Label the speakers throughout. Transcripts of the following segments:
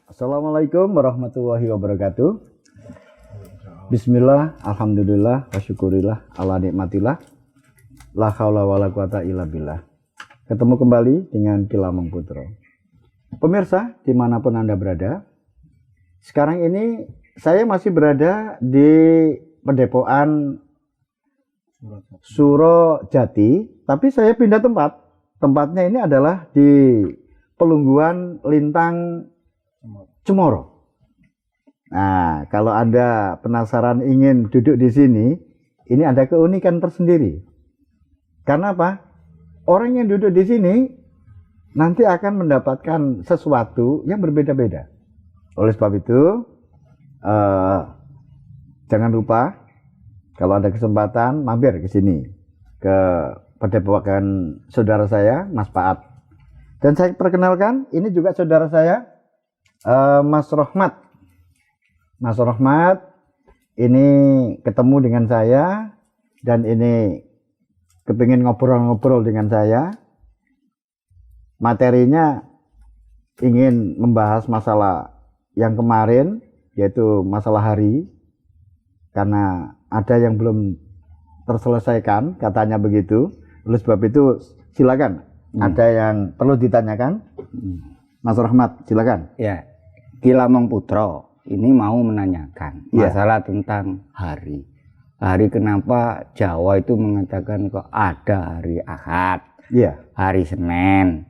Speaker 1: Assalamualaikum warahmatullahi wabarakatuh. Bismillah, alhamdulillah, wa syukurillah, ala nikmatillah, la haula wa la quwata illa billah. Ketemu kembali dengan Ki Lamong Putra. Pemirsa, dimanapun Anda berada, sekarang ini saya masih berada di Padepokan Surojati, tapi saya pindah tempat. Tempatnya ini adalah di Pelungguan Lintang Cemoro. Nah, kalau Anda penasaran ingin duduk di sini, ini ada keunikan tersendiri. Karena apa? Orang yang duduk di sini nanti akan mendapatkan sesuatu yang berbeda-beda. Oleh sebab itu, jangan lupa kalau ada kesempatan mampir ke sini, ke Padepokan saudara saya, Mas Paat. Dan saya perkenalkan, ini juga saudara saya, Mas Rohmat. Mas Rohmat ini ketemu dengan saya dan ini kepingin ngobrol-ngobrol dengan saya. Materinya ingin membahas masalah yang kemarin, yaitu masalah hari, karena ada yang belum terselesaikan, katanya begitu. Oleh sebab itu silakan, ada yang perlu ditanyakan. Mas Rohmat, silakan.
Speaker 2: Ya, Ki Lamong Putra ini mau menanyakan masalah tentang hari. Hari, kenapa Jawa itu mengatakan kok ada hari Ahad, hari Senin,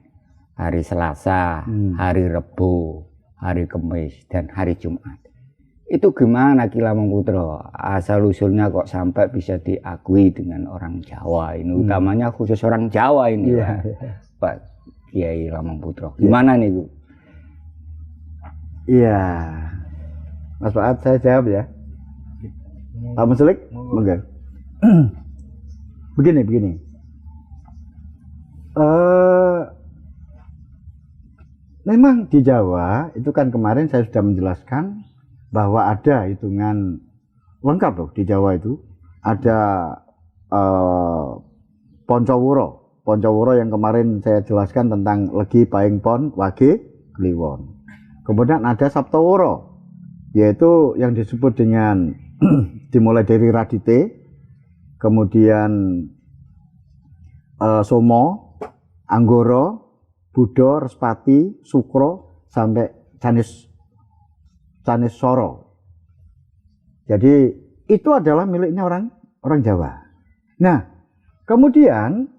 Speaker 2: hari Selasa, hari Rebo, hari Kamis, dan hari Jumat. Itu gimana Ki Lamong Putra? Asal usulnya kok sampai bisa diakui dengan orang Jawa ini, utamanya khusus orang Jawa ini, Pak Kiai Lamong Putra. Gimana nih, Bu?
Speaker 1: Iya, Mas Paat, saya jawab ya. Pak Mensulik, monggo. Begini. Memang di Jawa itu kan kemarin saya sudah menjelaskan bahwa ada hitungan lengkap loh di Jawa itu. Ada Poncoworo yang kemarin saya jelaskan tentang Legi, Paing Pon, Wage, Kliwon. Kemudian ada Saptoworo, yaitu yang disebut dengan dimulai dari Radite, kemudian Somo, Anggoro, Budo, Respati, Sukro, sampai Canis Soro. Jadi itu adalah miliknya orang Jawa. Nah, kemudian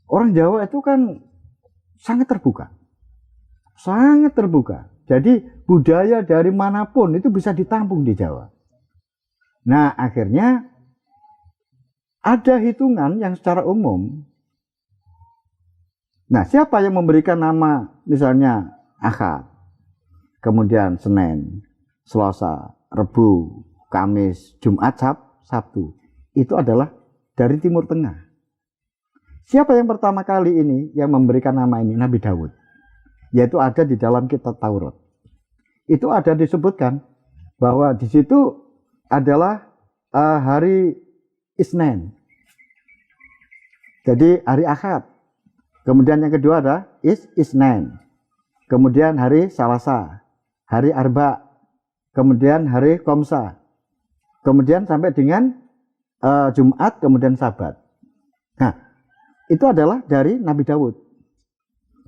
Speaker 1: orang Jawa itu kan sangat terbuka. Jadi budaya dari manapun itu bisa ditampung di Jawa. Nah, akhirnya ada hitungan yang secara umum. Nah, siapa yang memberikan nama misalnya Ahad, kemudian Senin, Selasa, Rebu, Kamis, Jumat, Sabtu. Itu adalah dari Timur Tengah. Siapa yang pertama kali ini yang memberikan nama ini? Nabi Daud. Yaitu ada di dalam kitab Taurat. Itu ada disebutkan bahwa di situ adalah hari Isnin. Jadi hari Ahad. Kemudian yang kedua ada Isnin. Kemudian hari Salasa, hari Arba, kemudian hari Komsa. Kemudian sampai dengan Jumat, kemudian Sabat. Nah, itu adalah dari Nabi Daud.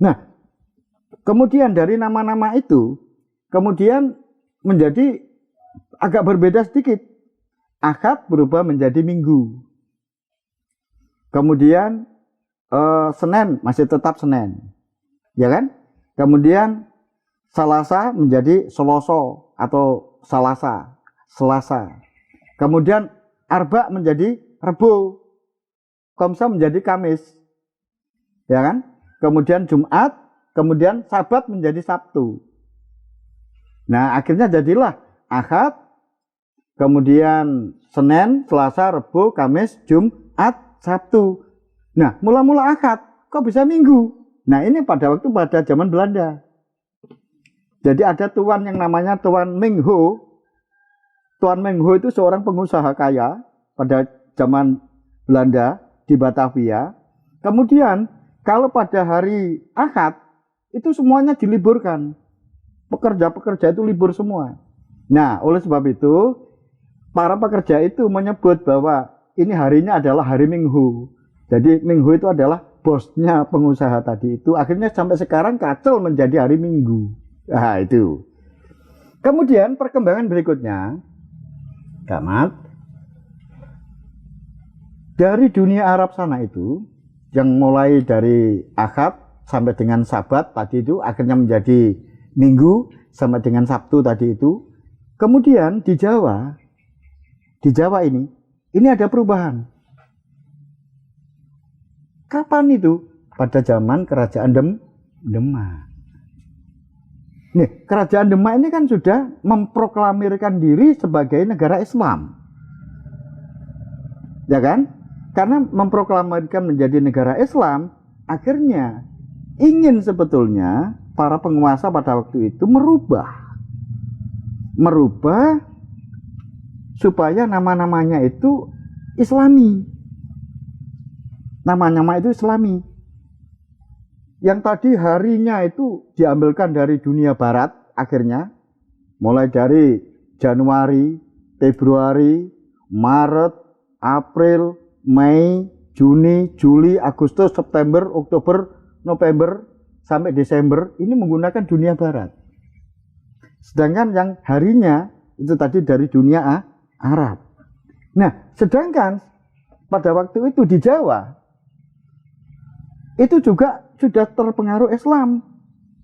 Speaker 1: Nah, kemudian dari nama-nama itu, kemudian menjadi agak berbeda sedikit. Ahad berubah menjadi Minggu. Kemudian Senin masih tetap Senin, ya kan? Kemudian Salasa menjadi Seloso atau Selasa. Kemudian Arba menjadi Rebo. Komsa menjadi Kamis, ya kan? Kemudian Jumat, kemudian Sabat menjadi Sabtu. Nah, akhirnya jadilah Ahad, kemudian Senin, Selasa, Rebo, Kamis, Jumat, Sabtu. Nah, mula-mula Ahad, kok bisa Minggu? Nah, ini pada zaman Belanda. Jadi ada tuan yang namanya Tuan Mengho. Tuan Mengho itu seorang pengusaha kaya pada zaman Belanda di Batavia. Kemudian kalau pada hari Ahad itu semuanya diliburkan. Pekerja-pekerja itu libur semua. Nah, oleh sebab itu, para pekerja itu menyebut bahwa ini harinya adalah hari Minggu. Jadi Minggu itu adalah bosnya pengusaha tadi itu. Akhirnya sampai sekarang kacau menjadi hari Minggu. Nah, itu. Kemudian perkembangan berikutnya, Gamat, dari dunia Arab sana itu, yang mulai dari Ahad sampai dengan Sabat tadi itu, akhirnya menjadi Minggu sampai dengan Sabtu tadi itu. Kemudian di Jawa ini ada perubahan. Kapan itu? Pada zaman Kerajaan Demak. Nih, Kerajaan Demak ini kan sudah memproklamirkan diri sebagai negara Islam. Ya kan? Karena memproklamirkan menjadi negara Islam, akhirnya ingin sebetulnya para penguasa pada waktu itu merubah supaya nama-namanya itu Islami. Nama-nama itu Islami. Yang tadi harinya itu diambilkan dari dunia barat, akhirnya mulai dari Januari, Februari, Maret, April, Mei, Juni, Juli, Agustus, September, Oktober, November, sampai Desember, ini menggunakan dunia barat. Sedangkan yang harinya itu tadi dari dunia Arab. Nah, sedangkan pada waktu itu di Jawa itu juga sudah terpengaruh Islam.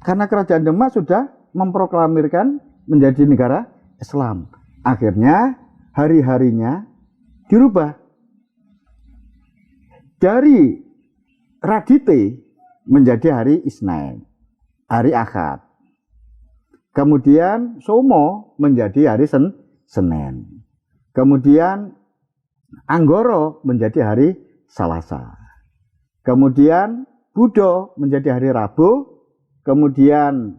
Speaker 1: Karena Kerajaan Demak sudah memproklamirkan menjadi negara Islam. Akhirnya hari-harinya dirubah. Dari Radite menjadi hari Isnin, hari Ahad. Kemudian Somo menjadi hari Senin. Kemudian Anggoro menjadi hari Selasa. Kemudian Budo menjadi hari Rabu. Kemudian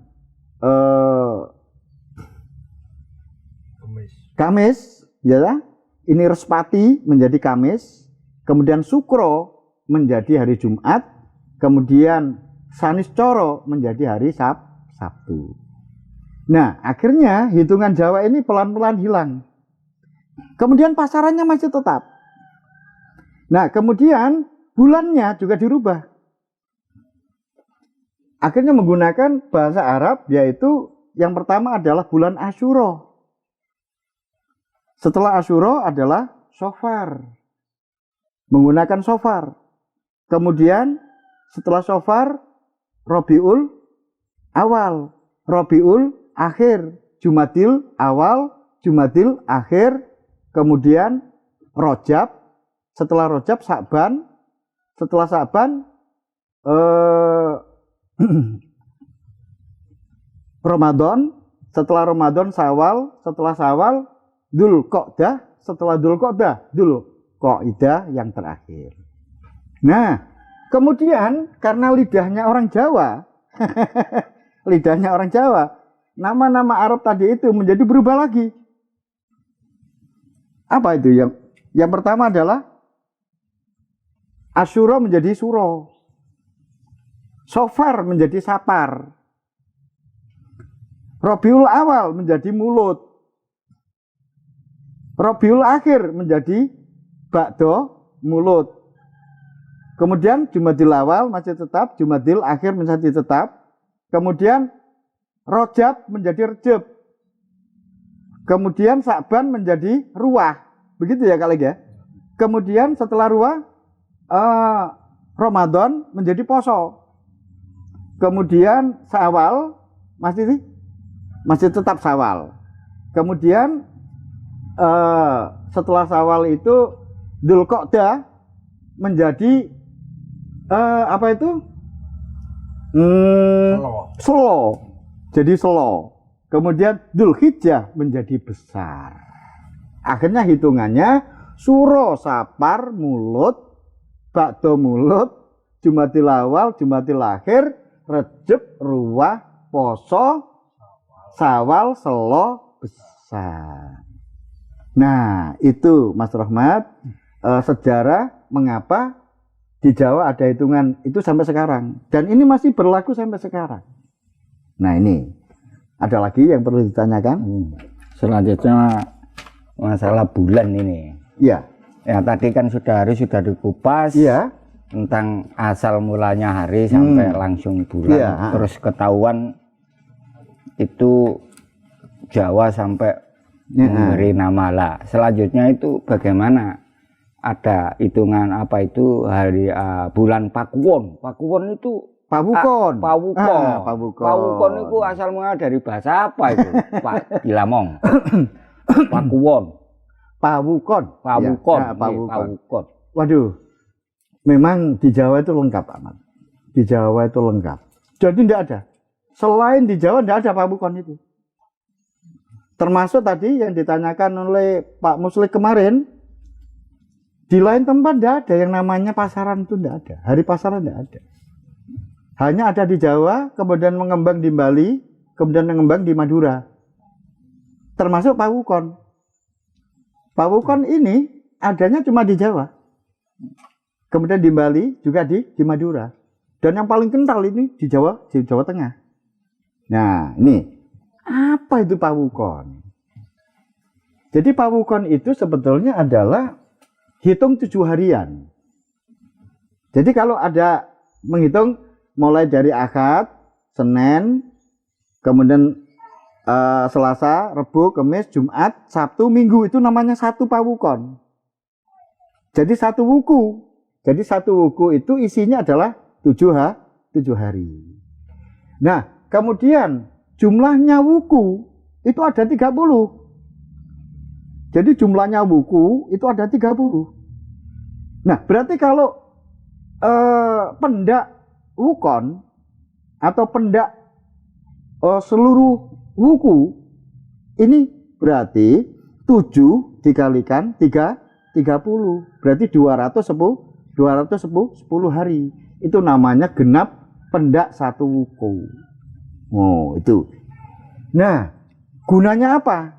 Speaker 1: Kamis, ya, ini Respati menjadi Kamis. Kemudian Sukro menjadi hari Jumat. Kemudian Saniscoro menjadi hari Sabtu. Nah, akhirnya hitungan Jawa ini pelan-pelan hilang. Kemudian pasarannya masih tetap. Nah, kemudian bulannya juga dirubah. Akhirnya menggunakan bahasa Arab, yaitu yang pertama adalah bulan Asyura. Setelah Asyura adalah Sofar. Menggunakan Sofar. Kemudian setelah Sofar, Rabiul Awal, Rabiul Akhir, Jumadil Awal, Jumadil Akhir, kemudian Rojab, setelah Rojab Sa'ban, setelah Sa'ban Ramadan, setelah Ramadan Syawal, setelah Syawal Dzulqa'dah, setelah Dzulqa'dah Dzulqa'dah yang terakhir. Nah, kemudian karena lidahnya orang Jawa, lidahnya orang Jawa, nama-nama Arab tadi itu menjadi berubah lagi. Apa itu? Yang pertama adalah Asyura menjadi Suro, Sofar menjadi Sapar, Rabiul Awal menjadi Mulut, Rabiul Akhir menjadi Ba'do Mulut. Kemudian Jumadil Awal masih tetap, Jumadil Akhir menjadi tetap. Kemudian Rojab menjadi Rejab. Kemudian Sa'ban menjadi Ruah. Begitu ya kali ya. Kemudian setelah Ruah Ramadan menjadi Poso. Kemudian Syawal masih tetap Syawal. Kemudian setelah Syawal itu Dzulqa'dah menjadi apa itu? Selo. Jadi Selo. Kemudian Dzulhijjah menjadi besar. Akhirnya hitungannya Suro, Sapar, Mulut, Ba'do Mulut, Jumadil Awal, Jumadil Akhir, Rejab, Ruwah, Poso, Syawal, Selo, besar. Nah, itu Mas Rahmat sejarah mengapa di Jawa ada hitungan itu sampai sekarang. Dan ini masih berlaku sampai sekarang. Nah, ini Ada lagi yang perlu ditanyakan?
Speaker 2: Selanjutnya masalah bulan ini.
Speaker 1: Iya.
Speaker 2: Ya tadi kan sudah dikupas.
Speaker 1: Iya.
Speaker 2: Tentang asal mulanya hari sampai langsung bulan.
Speaker 1: Iya.
Speaker 2: Terus ketahuan itu Jawa sampai memberi nama lah. Selanjutnya itu bagaimana? Ada hitungan apa itu hari bulan Pakuwon. Pakuwon itu
Speaker 1: Pawukon.
Speaker 2: Pawukon itu asal mula dari bahasa apa itu, Pak Gilamong? Pakuwon.
Speaker 1: Pawukon.
Speaker 2: Ya,
Speaker 1: Pawukon. Waduh, memang di Jawa itu lengkap amat. Di Jawa itu lengkap. Jadi tidak ada. Selain di Jawa tidak ada Pawukon itu. Termasuk tadi yang ditanyakan oleh Pak Muslik kemarin, di lain tempat tidak ada yang namanya pasaran itu tidak ada. Hari pasaran tidak ada. Hanya ada di Jawa, kemudian mengembang di Bali, kemudian mengembang di Madura. Termasuk Pawukon. Pawukon ini adanya cuma di Jawa. Kemudian di Bali, juga di Madura. Dan yang paling kental ini di Jawa Tengah. Nah, ini. Apa itu Pawukon? Jadi Pawukon itu sebetulnya adalah hitung 7 harian. Jadi kalau ada menghitung mulai dari Ahad, Senin, kemudian Selasa, Rebu, Kamis, Jumat, Sabtu, Minggu, itu namanya satu Pawukon. Jadi satu wuku. Jadi satu wuku itu isinya adalah 7 hari. Nah, kemudian jumlahnya wuku itu ada 30. Jadi jumlahnya wuku itu ada 30. Nah, berarti kalau pendak wukon atau pendak seluruh wuku ini berarti 7 dikalikan 30 berarti 210 hari. Itu namanya genap pendak satu wuku. Oh, itu. Nah, gunanya apa?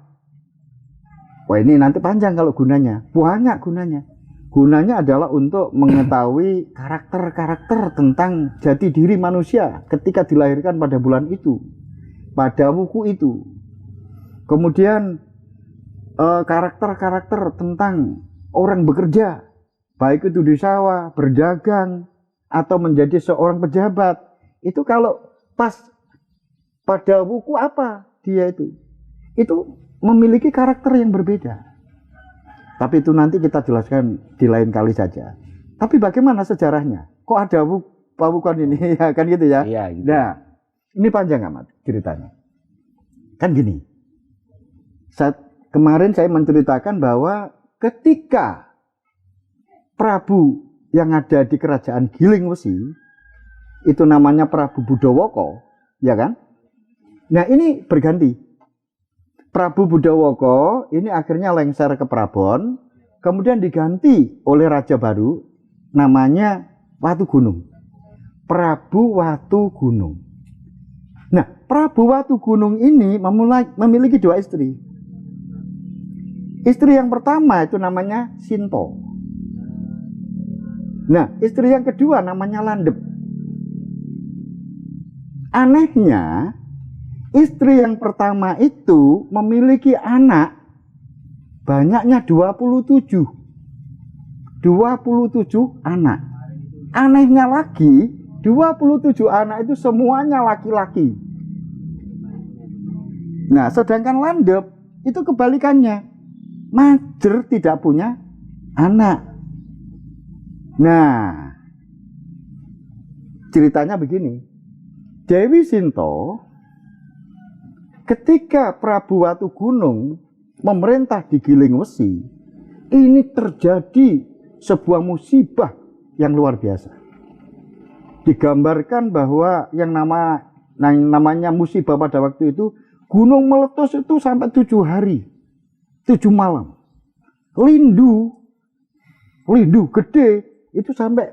Speaker 1: Wah, ini nanti panjang kalau gunanya. Banyak gunanya. Gunanya adalah untuk mengetahui karakter-karakter tentang jati diri manusia ketika dilahirkan pada bulan itu, pada wuku itu. Kemudian karakter-karakter tentang orang bekerja, baik itu di sawah, berdagang, atau menjadi seorang pejabat. Itu kalau pas pada wuku apa dia itu memiliki karakter yang berbeda. Tapi itu nanti kita jelaskan di lain kali saja. Tapi bagaimana sejarahnya? Kok ada Pawukon ini? Ya kan gitu ya?
Speaker 2: Iya, gitu.
Speaker 1: Nah, ini panjang amat ceritanya. Kan gini. Kemarin saya menceritakan bahwa ketika Prabu yang ada di kerajaan Giling Wesi, itu namanya Prabu Budawaka, ya kan? Nah, ini berganti. Prabu Budawaka ini akhirnya lengser ke Prabon, kemudian diganti oleh raja baru namanya Watugunung. Prabu Watugunung. Nah, Prabu Watugunung ini memiliki 2 istri. Istri yang pertama itu namanya Sinto. Nah, istri yang kedua namanya Landep. Anehnya, istri yang pertama itu memiliki anak banyaknya 27. 27 anak. Anehnya lagi, 27 anak itu semuanya laki-laki. Nah, sedangkan Landep itu kebalikannya. Majer tidak punya anak. Nah, ceritanya begini. Dewi Sinto ketika Prabu Watugunung memerintah di Giling Wesi, ini terjadi sebuah musibah yang luar biasa. Digambarkan bahwa yang namanya musibah pada waktu itu, gunung meletus itu sampai 7 hari, 7 malam. Lindu gede itu sampai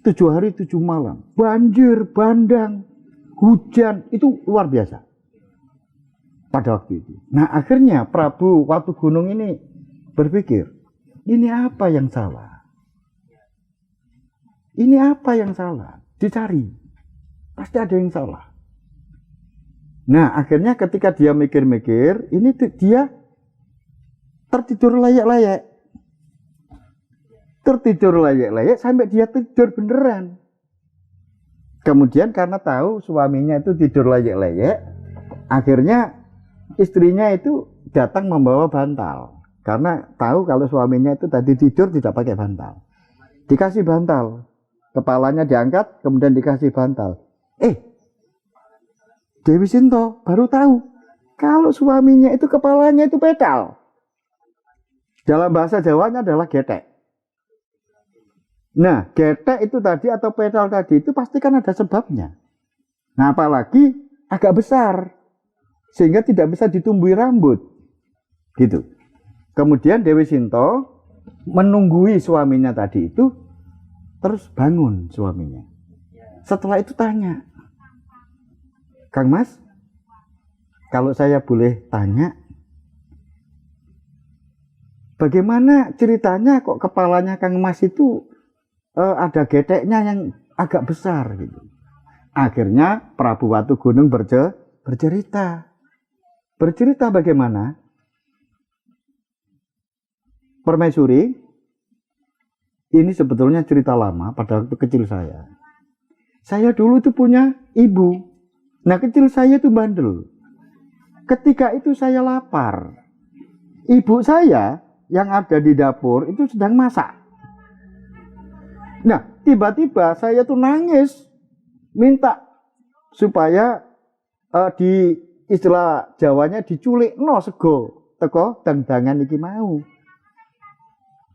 Speaker 1: 7 hari 7 malam. Banjir, bandang, hujan itu luar biasa pada waktu itu. Nah, akhirnya Prabu Watugunung ini berpikir, ini apa yang salah? Ini apa yang salah? Dicari. Pasti ada yang salah. Nah, akhirnya ketika dia mikir-mikir, ini dia tertidur layak-layak. Tertidur layak-layak sampai dia tidur beneran. Kemudian karena tahu suaminya itu tidur layak-layak, akhirnya istrinya itu datang membawa bantal. Karena tahu kalau suaminya itu tadi tidur tidak pakai bantal. Dikasih bantal. Kepalanya diangkat, kemudian dikasih bantal. Dewi Sinto baru tahu kalau suaminya itu kepalanya itu pedal. Dalam bahasa Jawanya adalah getek. Nah, getek itu tadi atau pedal tadi itu pasti kan ada sebabnya. Nah, apalagi agak besar sehingga tidak bisa ditumbuhi rambut. Gitu. Kemudian Dewi Sinto menunggui suaminya tadi itu, terus bangun suaminya. Setelah itu tanya, Kang Mas, kalau saya boleh tanya, bagaimana ceritanya kok kepalanya Kang Mas itu ada geteknya yang agak besar gitu. Akhirnya Prabu Watu Gunung bercerita. Bercerita bagaimana? Permaisuri, ini sebetulnya cerita lama pada waktu kecil saya. Saya dulu tuh punya ibu. Nah, kecil saya itu bandel. Ketika itu saya lapar. Ibu saya yang ada di dapur itu sedang masak. Nah, tiba-tiba saya tuh nangis, minta supaya di istilah Jawanya diculik no sego teko dangdangan iki mau.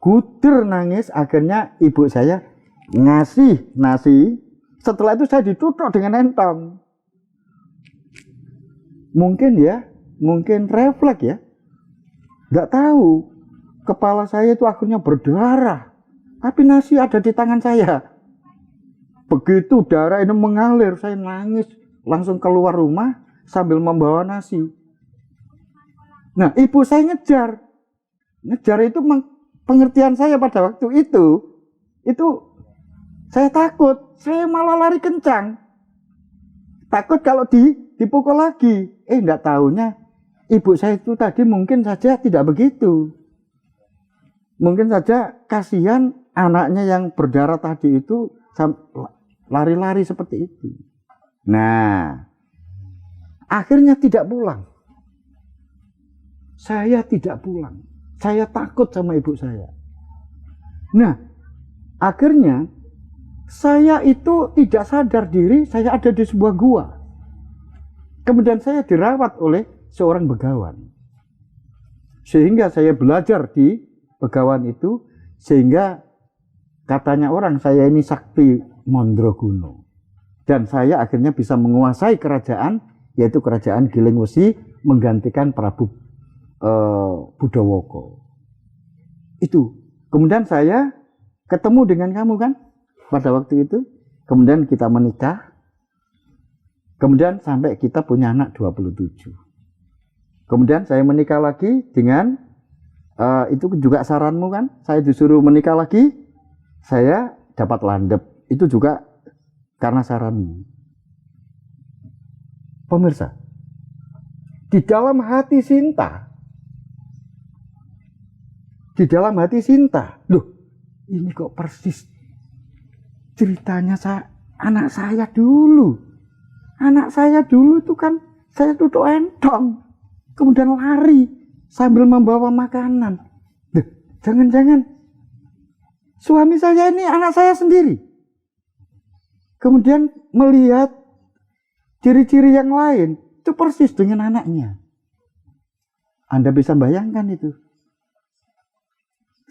Speaker 1: Guder nangis, akhirnya ibu saya ngasih nasi. Setelah itu saya ditutup dengan entong. Mungkin refleks ya. Nggak tahu. Kepala saya itu akhirnya berdarah. Tapi nasi ada di tangan saya. Begitu darah ini mengalir, saya nangis. Langsung keluar rumah sambil membawa nasi. Nah, ibu saya ngejar. Ngejar itu pengertian saya pada waktu itu saya takut. Saya malah lari kencang. Takut kalau dipukul lagi. Enggak tahunya ibu saya itu tadi mungkin saja tidak begitu. Mungkin saja kasihan anaknya yang berdarah tadi itu lari-lari seperti itu. Nah, akhirnya tidak pulang. Saya tidak pulang. Saya takut sama ibu saya. Nah, akhirnya saya itu tidak sadar diri saya ada di sebuah gua. Kemudian saya dirawat oleh seorang begawan. Sehingga saya belajar di begawan itu, sehingga katanya orang saya ini sakti Mandraguna. Dan saya akhirnya bisa menguasai kerajaan, yaitu kerajaan Giling Wesi, menggantikan Prabu Budawoko. Itu. Kemudian saya ketemu dengan kamu kan pada waktu itu. Kemudian kita menikah. Kemudian sampai kita punya anak 27. Kemudian saya menikah lagi dengan itu juga saranmu kan. Saya disuruh menikah lagi. Saya dapat landep. Itu juga karena saranmu. Pemirsa, di dalam hati Sinta, loh, ini kok persis ceritanya anak saya dulu. Anak saya dulu itu kan saya tutup entong, kemudian lari sambil membawa makanan. Loh, jangan-jangan suami saya ini anak saya sendiri. Kemudian melihat ciri-ciri yang lain, itu persis dengan anaknya. Anda bisa bayangkan itu.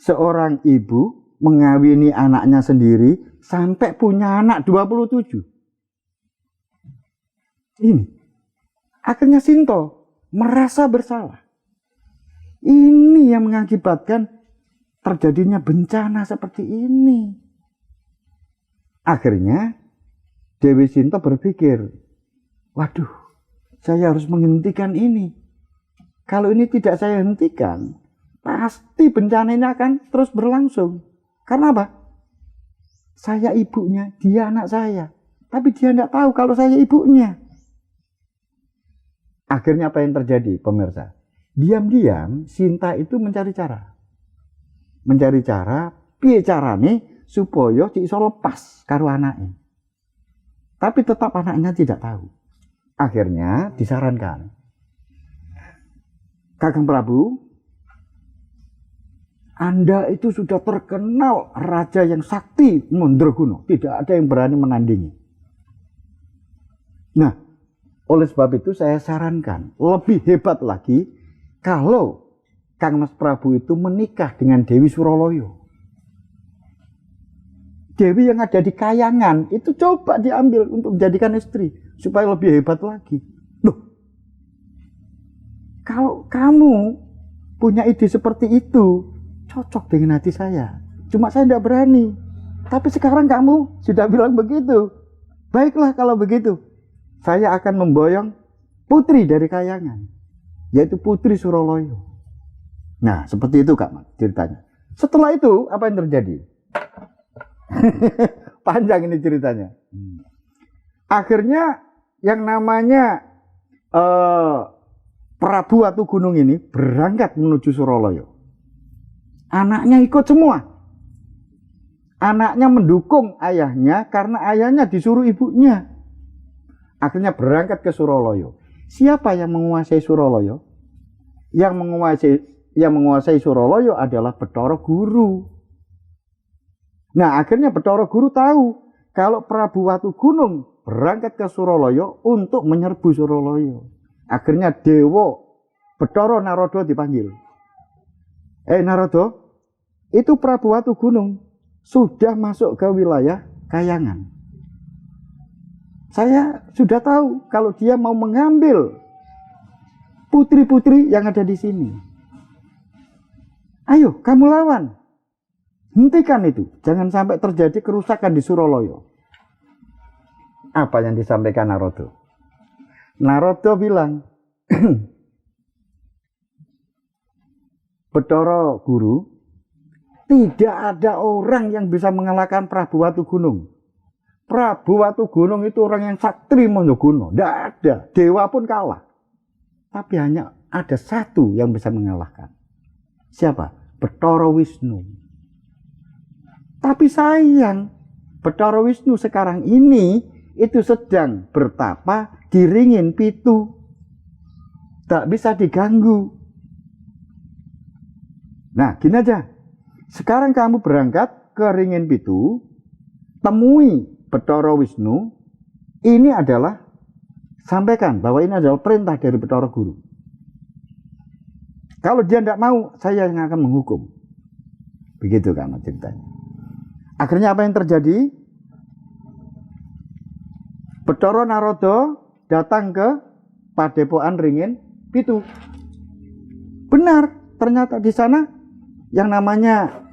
Speaker 1: Seorang ibu mengawini anaknya sendiri sampai punya anak 27. Ini. Akhirnya Sinto merasa bersalah. Ini yang mengakibatkan terjadinya bencana seperti ini. Akhirnya Dewi Sinto berpikir, waduh, saya harus menghentikan ini. Kalau ini tidak saya hentikan, pasti bencana ini akan terus berlangsung. Karena apa? Saya ibunya, dia anak saya. Tapi dia tidak tahu kalau saya ibunya. Akhirnya apa yang terjadi, pemirsa? Diam-diam Sinta itu mencari cara. Mencari cara, piye carane supaya si iso lepas karo anaknya. Tapi tetap anaknya tidak tahu. Akhirnya disarankan, Kakang Prabu, Anda itu sudah terkenal raja yang sakti Mandraguna. Tidak ada yang berani menandingi. Nah, oleh sebab itu saya sarankan, lebih hebat lagi kalau Kang Mas Prabu itu menikah dengan Dewi Suraloyo. Dewi yang ada di Kayangan itu coba diambil untuk menjadikan istri supaya lebih hebat lagi. Loh, kalau kamu punya ide seperti itu, cocok dengan hati saya. Cuma saya tidak berani. Tapi sekarang kamu sudah bilang begitu. Baiklah kalau begitu. Saya akan memboyong putri dari Kayangan, yaitu Putri Suraloyo. Nah, seperti itu Kak Mat, ceritanya. Setelah itu, apa yang terjadi? Panjang ini ceritanya. Akhirnya yang namanya Prabu Watugunung ini berangkat menuju Suraloyo. Anaknya ikut semua. Anaknya mendukung ayahnya karena ayahnya disuruh ibunya. Akhirnya berangkat ke Suraloyo. Siapa yang menguasai Suraloyo? Yang menguasai Suraloyo adalah Bathara Guru. Nah, akhirnya Bathara Guru tahu kalau Prabu Watugunung berangkat ke Suraloyo untuk menyerbu Suraloyo. Akhirnya Dewa Bathara Narada dipanggil. Narada, itu Prabu Watugunung sudah masuk ke wilayah Kayangan. Saya sudah tahu kalau dia mau mengambil putri-putri yang ada di sini. Ayo, kamu lawan. Hentikan itu. Jangan sampai terjadi kerusakan di Suraloyo. Apa yang disampaikan Narada? Narada bilang, Bathara Guru, tidak ada orang yang bisa mengalahkan Prabu Watugunung. Prabu Watugunung itu orang yang sakti Mandraguna. Tidak ada. Dewa pun kalah. Tapi hanya ada satu yang bisa mengalahkan. Siapa? Bathara Wisnu. Tapi sayang, Bathara Wisnu sekarang ini itu sedang bertapa di Ringin Pitu. Tak bisa diganggu. Nah, gini aja. Sekarang kamu berangkat ke Ringin Pitu, temui Bathara Wisnu. Ini adalah, sampaikan bahwa ini adalah perintah dari Bathara Guru. Kalau dia tidak mau, saya yang akan menghukum. Begitu kan ceritanya. Akhirnya apa yang terjadi? Bathara Narada datang ke Padepokan Ringin Pitu. Benar, ternyata di sana yang namanya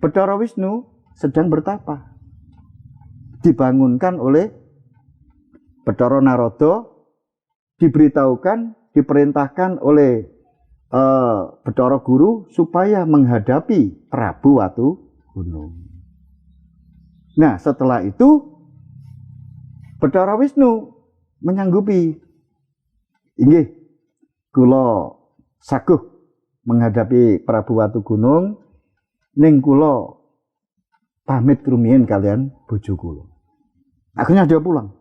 Speaker 1: Bathara Wisnu sedang bertapa. Dibangunkan oleh Bathara Narada, diberitahukan, diperintahkan oleh Bathara Guru supaya menghadapi Prabu Watugunung. Nah, setelah itu Bathara Wisnu menyanggupi, inggih kula saguh menghadapi Prabu Watugunung, ning kula pamit rumiyin kalian bojo kula. Akhirnya dia pulang.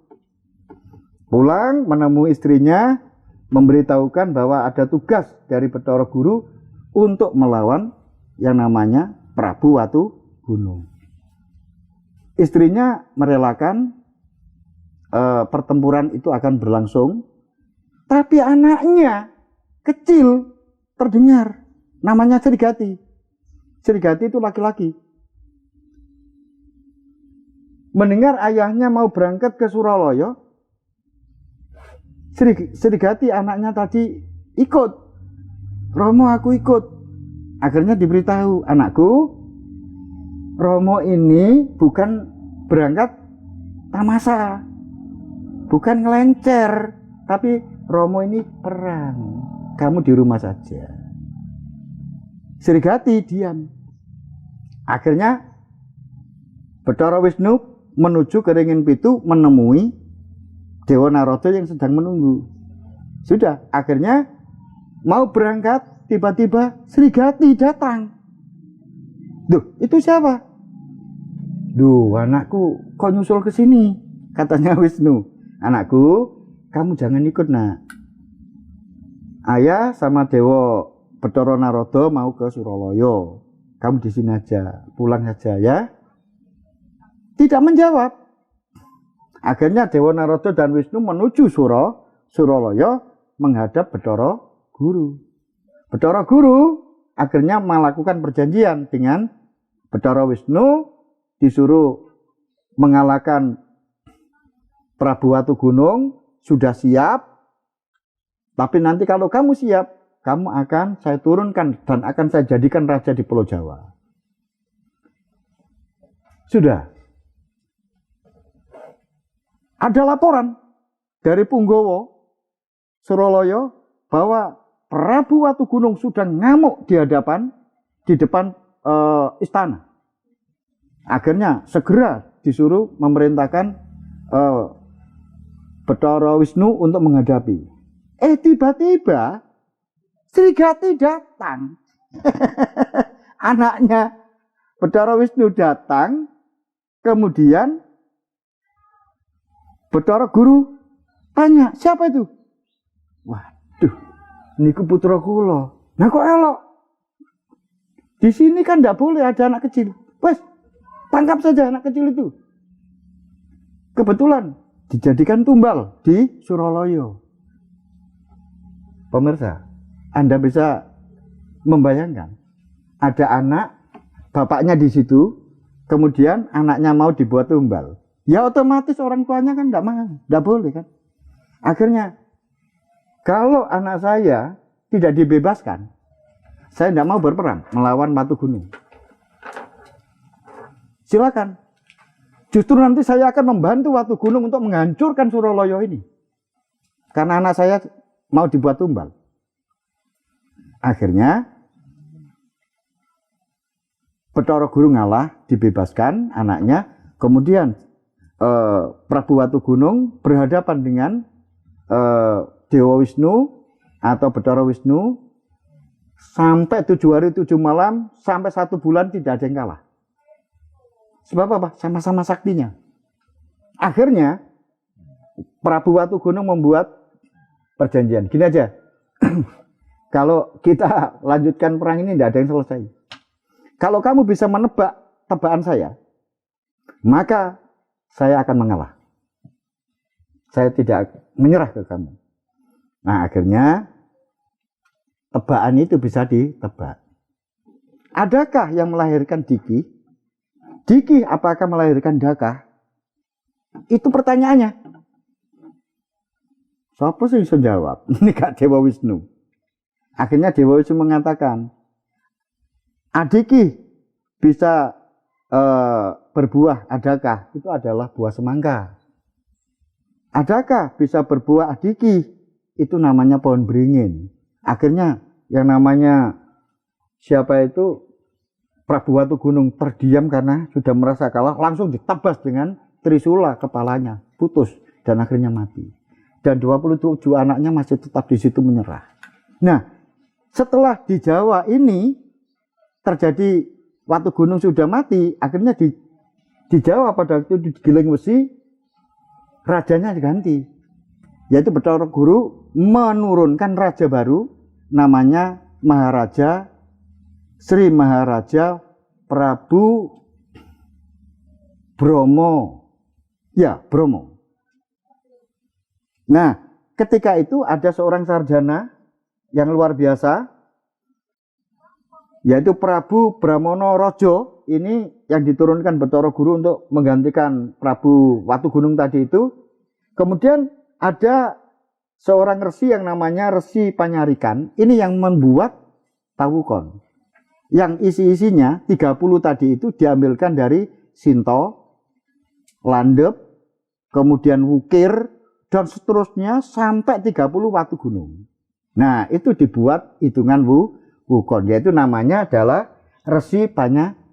Speaker 1: Pulang menemui istrinya, memberitahukan bahwa ada tugas dari Bathara Guru untuk melawan yang namanya Prabu Watugunung. Istrinya merelakan pertempuran itu akan berlangsung, tapi anaknya kecil terdengar namanya Srigati. Srigati itu laki-laki. Mendengar ayahnya mau berangkat ke Suraloyo, Srigati anaknya tadi ikut. Romo, aku ikut. Akhirnya diberitahu, anakku, Romo ini bukan berangkat tamasa, bukan ngelencer, tapi Romo ini perang. Kamu di rumah saja. Srigati diam. Akhirnya Bathara Wisnu menuju ke Ringin Pitu menemui Dewa Narada yang sedang menunggu. Sudah, akhirnya mau berangkat, tiba-tiba Srigati datang. Duh, itu siapa? Duh, anakku kok nyusul ke sini? Katanya Wisnu. Anakku, kamu jangan ikut, nak. Ayah sama Dewa Bathara Narada mau ke Suralaya. Kamu di sini aja, pulang aja ya. Tidak menjawab. Akhirnya Dewa Narada dan Wisnu menuju Suralaya menghadap Bathara Guru. Bathara Guru akhirnya melakukan perjanjian dengan Bathara Wisnu, disuruh mengalahkan Prabu Watugunung, sudah siap. Tapi nanti kalau kamu siap, kamu akan saya turunkan dan akan saya jadikan raja di Pulau Jawa. Sudah. Ada laporan dari Punggawa Suralaya bahwa Prabu Watugunung sudah ngamuk di depan istana. Akhirnya segera disuruh memerintahkan Bathara Wisnu untuk menghadapi. Tiba-tiba Srigati datang. Anaknya Bathara Wisnu datang, kemudian Bathara Guru tanya, siapa itu? Waduh, niku putra kula. Nah kok elok? Di sini kan tidak boleh ada anak kecil. Wes, tangkap saja anak kecil itu. Kebetulan dijadikan tumbal di Suralaya. Pemirsa, Anda bisa membayangkan ada anak, bapaknya di situ, kemudian anaknya mau dibuat tumbal. Ya otomatis orang tuanya kan tidak boleh kan. Akhirnya kalau anak saya tidak dibebaskan, saya tidak mau berperang melawan Watugunung. Silakan. Justru nanti saya akan membantu Watugunung untuk menghancurkan Suralaya ini. Karena anak saya mau dibuat tumbal. Akhirnya Bathara Guru ngalah, dibebaskan anaknya. Kemudian Prabu Watugunung berhadapan dengan Dewa Wisnu atau Bathara Wisnu sampai 7 hari 7 malam, sampai 1 bulan tidak ada yang kalah. Sebab apa? Sama-sama saktinya. Akhirnya Prabu Watugunung membuat perjanjian. Gini aja, kalau kita lanjutkan perang ini tidak ada yang selesai. Kalau kamu bisa menebak tebakan saya, maka saya akan mengalah. Saya tidak menyerah ke kamu. Nah akhirnya tebakan itu bisa ditebak. Adakah yang melahirkan Diki? Diki apakah melahirkan Daka? Itu pertanyaannya. Siapa sih yang jawab? Ini Kak Dewa Wisnu. Akhirnya Dewa Wisnu mengatakan, Adiki bisa berbuah adakah? Itu adalah buah semangka. Adakah bisa berbuah adiki? Itu namanya pohon beringin. Akhirnya yang namanya siapa itu Prabu Watugunung terdiam karena sudah merasa kalah, langsung ditebas dengan trisula kepalanya, putus dan akhirnya mati. Dan 27 anaknya masih tetap di situ menyerah. Nah, setelah di Jawa ini terjadi Watugunung sudah mati, akhirnya di Jawa pada waktu itu di Giling Wesi rajanya diganti, yaitu Bathara Guru menurunkan raja baru namanya Maharaja Sri Maharaja Prabu Bromo. Ya, Bromo. Nah, ketika itu ada seorang sarjana yang luar biasa, yaitu Prabu Bramono Rojo. Ini yang diturunkan Bathara Guru untuk menggantikan Prabu Watugunung tadi itu. Kemudian ada seorang resi yang namanya Resi Panyarikan. Ini yang membuat Tawukon. Yang isi-isinya 30 tadi itu diambilkan dari Sinto, Landep, kemudian Wukir, dan seterusnya sampai 30 Watugunung. Nah, itu dibuat hitungan Wukon, yaitu namanya adalah Resi Panyarika.